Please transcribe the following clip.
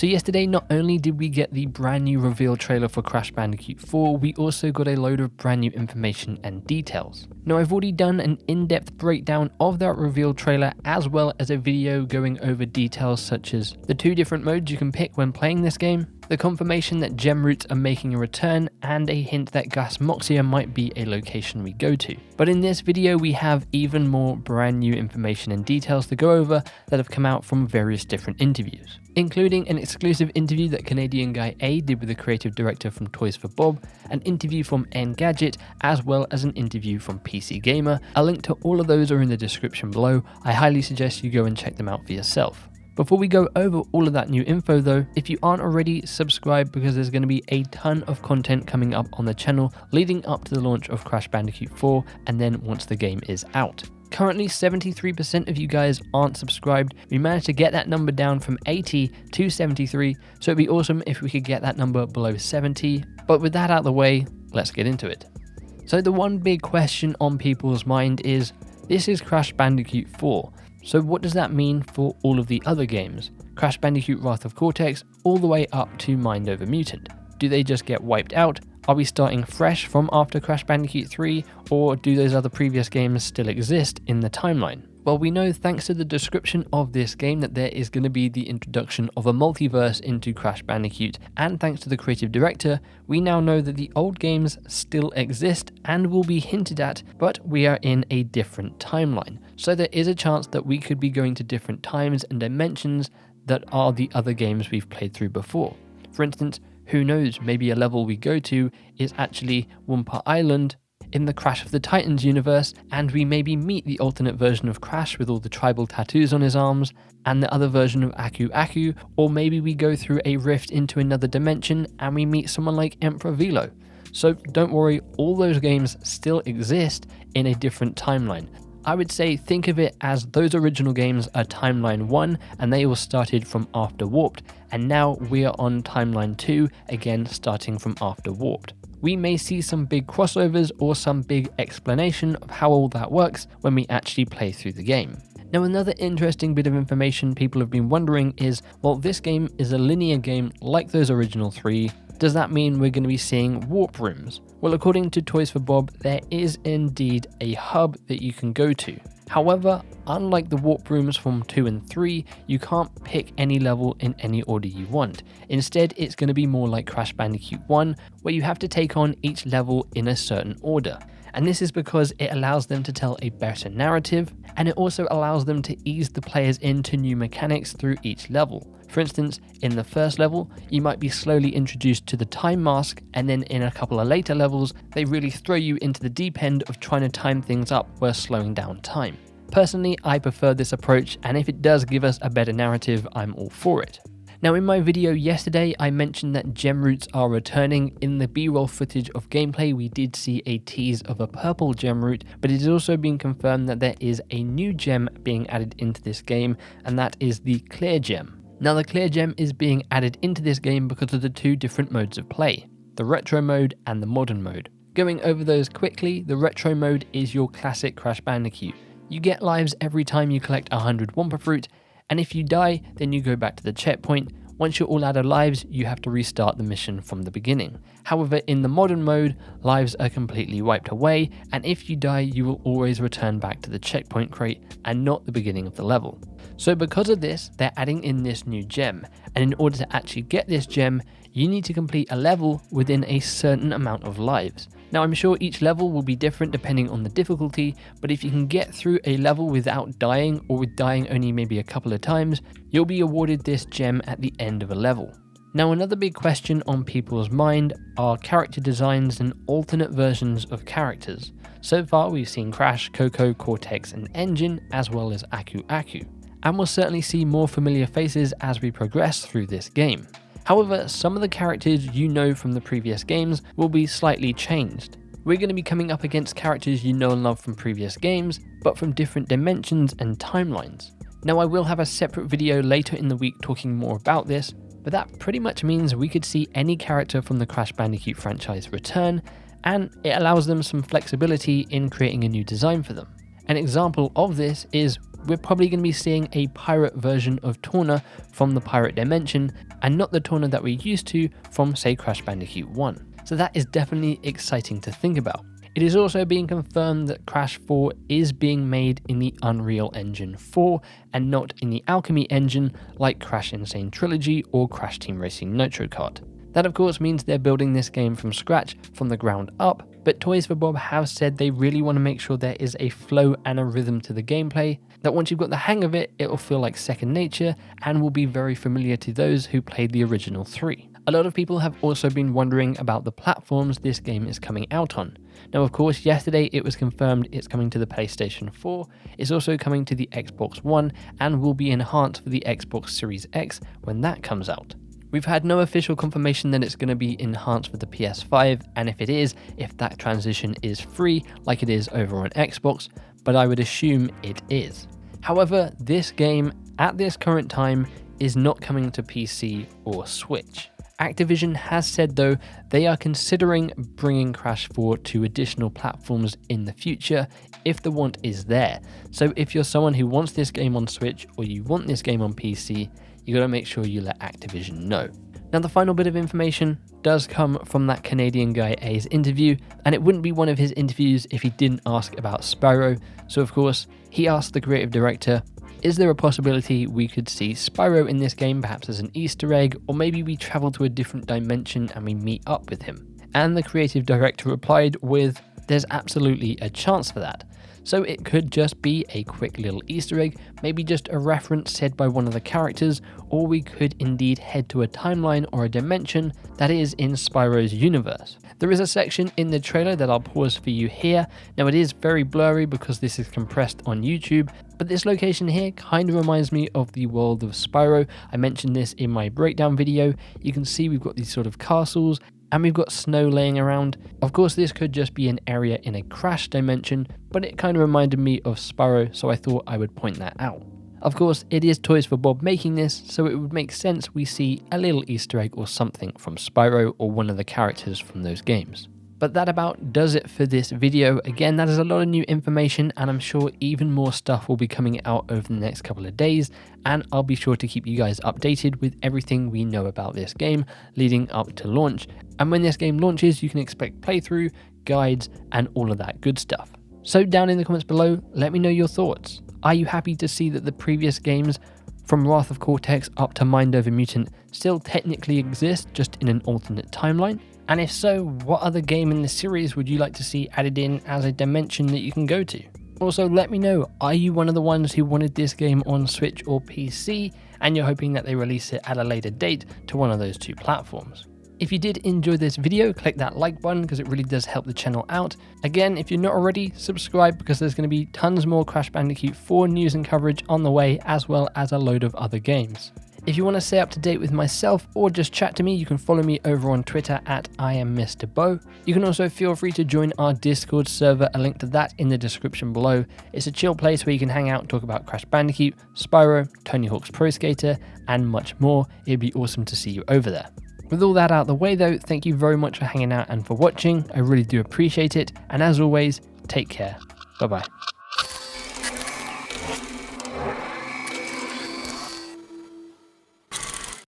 So yesterday, not only did we get the brand new reveal trailer for Crash Bandicoot 4, we also got a load of brand new information and details. Now I've already done an in-depth breakdown of that reveal trailer as well as a video going over details such as the 2 different modes you can pick when playing this game, the confirmation that gem roots are making a return, and a hint that Gas Moxia might be a location we go to. But in this video we have even more brand new information and details to go over that have come out from various different interviews, including an exclusive interview that Canadian guy A did with the creative director from Toys for Bob, an interview from ENGADGET, as well as an interview from PCGAMER. A link to all of those are in the description below. I highly suggest you go and check them out for yourself. Before we go over all of that new info though, if you aren't already, subscribe because there's going to be a ton of content coming up on the channel leading up to the launch of Crash Bandicoot 4 and then once the game is out. Currently 73% of you guys aren't subscribed. We managed to get that number down from 80 to 73, so it'd be awesome if we could get that number below 70. But with that out of the way, let's get into it. So the one big question on people's mind is, this is Crash Bandicoot 4. So what does that mean for all of the other games? Crash Bandicoot Wrath of Cortex all the way up to Mind Over Mutant. Do they just get wiped out? Are we starting fresh from after Crash Bandicoot 3, or do those other previous games still exist in the timeline? Well, we know thanks to the description of this game that there is going to be the introduction of a multiverse into Crash Bandicoot, and thanks to the creative director, we now know that the old games still exist and will be hinted at, but we are in a different timeline. So there is a chance that we could be going to different times and dimensions that are the other games we've played through before. For instance, who knows, maybe a level we go to is actually Wumpa Island in the Crash of the Titans universe, and we maybe meet the alternate version of Crash with all the tribal tattoos on his arms, and the other version of Aku Aku, or maybe we go through a rift into another dimension and we meet someone like Emperor Velo. So don't worry, all those games still exist in a different timeline. I would say think of it as those original games are timeline 1 and they all started from after Warped, and now we are on timeline 2, again starting from after Warped. We may see some big crossovers or some big explanation of how all that works when we actually play through the game. Now another interesting bit of information people have been wondering is, well, this game is a linear game like those original 3. Does that mean we're going to be seeing warp rooms? Well, according to Toys for Bob, there is indeed a hub that you can go to. However, unlike the warp rooms from 2 and 3, you can't pick any level in any order you want. Instead, it's going to be more like Crash Bandicoot 1, where you have to take on each level in a certain order. And this is because it allows them to tell a better narrative, and it also allows them to ease the players into new mechanics through each level. For instance, in the first level, you might be slowly introduced to the time mask, and then in a couple of later levels, they really throw you into the deep end of trying to time things up while slowing down time. Personally, I prefer this approach, and if it does give us a better narrative, I'm all for it. Now in my video yesterday, I mentioned that gem roots are returning. In the B-roll footage of gameplay, we did see a tease of a purple gem root, but it has also been confirmed that there is a new gem being added into this game, and that is the clear gem. Now the clear gem is being added into this game because of the 2 different modes of play, the retro mode and the modern mode. Going over those quickly, the retro mode is your classic Crash Bandicoot. You get lives every time you collect 100 Wumpa Fruit, and if you die, then you go back to the checkpoint. Once you're all out of lives, you have to restart the mission from the beginning. However, in the modern mode, lives are completely wiped away, and if you die, you will always return back to the checkpoint crate and not the beginning of the level. So because of this, they're adding in this new gem, and in order to actually get this gem, you need to complete a level within a certain amount of lives. Now I'm sure each level will be different depending on the difficulty, but if you can get through a level without dying, or with dying only maybe a couple of times, you'll be awarded this gem at the end of a level. Now another big question on people's mind are character designs and alternate versions of characters. So far we've seen Crash, Coco, Cortex and Engine, as well as Aku Aku, and we'll certainly see more familiar faces as we progress through this game. However, some of the characters you know from the previous games will be slightly changed. We're going to be coming up against characters you know and love from previous games, but from different dimensions and timelines. Now I will have a separate video later in the week talking more about this, but that pretty much means we could see any character from the Crash Bandicoot franchise return, and it allows them some flexibility in creating a new design for them. An example of this is we're probably going to be seeing a pirate version of Torna from the pirate dimension and not the Torna that we're used to from, say, Crash Bandicoot 1. So that is definitely exciting to think about. It is also being confirmed that Crash 4 is being made in the Unreal Engine 4 and not in the Alchemy engine like Crash Insane Trilogy or Crash Team Racing Nitro Kart. That of course means they're building this game from scratch, from the ground up, but Toys for Bob have said they really want to make sure there is a flow and a rhythm to the gameplay, that once you've got the hang of it, it will feel like second nature and will be very familiar to those who played the original 3. A lot of people have also been wondering about the platforms this game is coming out on. Now of course, yesterday it was confirmed it's coming to the PlayStation 4, it's also coming to the Xbox One, and will be enhanced for the Xbox Series X when that comes out. We've had no official confirmation that it's going to be enhanced for the PS5, and if that transition is free like it is over on Xbox, but I would assume it is. However, this game at this current time is not coming to PC or Switch. Activision has said though they are considering bringing Crash 4 to additional platforms in the future if the want is there. So if you're someone who wants this game on Switch or you want this game on PC, you gotta make sure you let Activision know. Now the final bit of information does come from that Canadian guy A's interview, and it wouldn't be one of his interviews if he didn't ask about Spyro. So of course, he asked the creative director, is there a possibility we could see Spyro in this game, perhaps as an Easter egg, or maybe we travel to a different dimension and we meet up with him? And the creative director replied with, there's absolutely a chance for that. So it could just be a quick little Easter egg, maybe just a reference said by one of the characters, or we could indeed head to a timeline or a dimension that is in Spyro's universe. There is a section in the trailer that I'll pause for you here. Now it is very blurry because this is compressed on YouTube, but this location here kind of reminds me of the world of Spyro. I mentioned this in my breakdown video. You can see we've got these sort of castles, and we've got snow laying around. Of course, this could just be an area in a Crash dimension, but it kind of reminded me of Spyro, so I thought I would point that out. Of course, it is Toys for Bob making this, so it would make sense we see a little Easter egg or something from Spyro or one of the characters from those games. But that about does it for this video. Again, that is a lot of new information, and I'm sure even more stuff will be coming out over the next couple of days, and I'll be sure to keep you guys updated with everything we know about this game leading up to launch. And when this game launches, you can expect playthrough, guides, and all of that good stuff. So down in the comments below, let me know your thoughts. Are you happy to see that the previous games, from Wrath of Cortex up to Mind Over Mutant, still technically exist, just in an alternate timeline? And if so, what other game in the series would you like to see added in as a dimension that you can go to? Also, let me know, are you one of the ones who wanted this game on Switch or PC, and you're hoping that they release it at a later date to one of those two platforms? If you did enjoy this video, click that like button because it really does help the channel out. Again, if you're not already, subscribe because there's going to be tons more Crash Bandicoot 4 news and coverage on the way, as well as a load of other games. If you want to stay up to date with myself or just chat to me, you can follow me over on Twitter at IamMisterBo. You can also feel free to join our Discord server, a link to that in the description below. It's a chill place where you can hang out and talk about Crash Bandicoot, Spyro, Tony Hawk's Pro Skater, and much more. It'd be awesome to see you over there. With all that out of the way though, thank you very much for hanging out and for watching. I really do appreciate it. And as always, take care. Bye bye.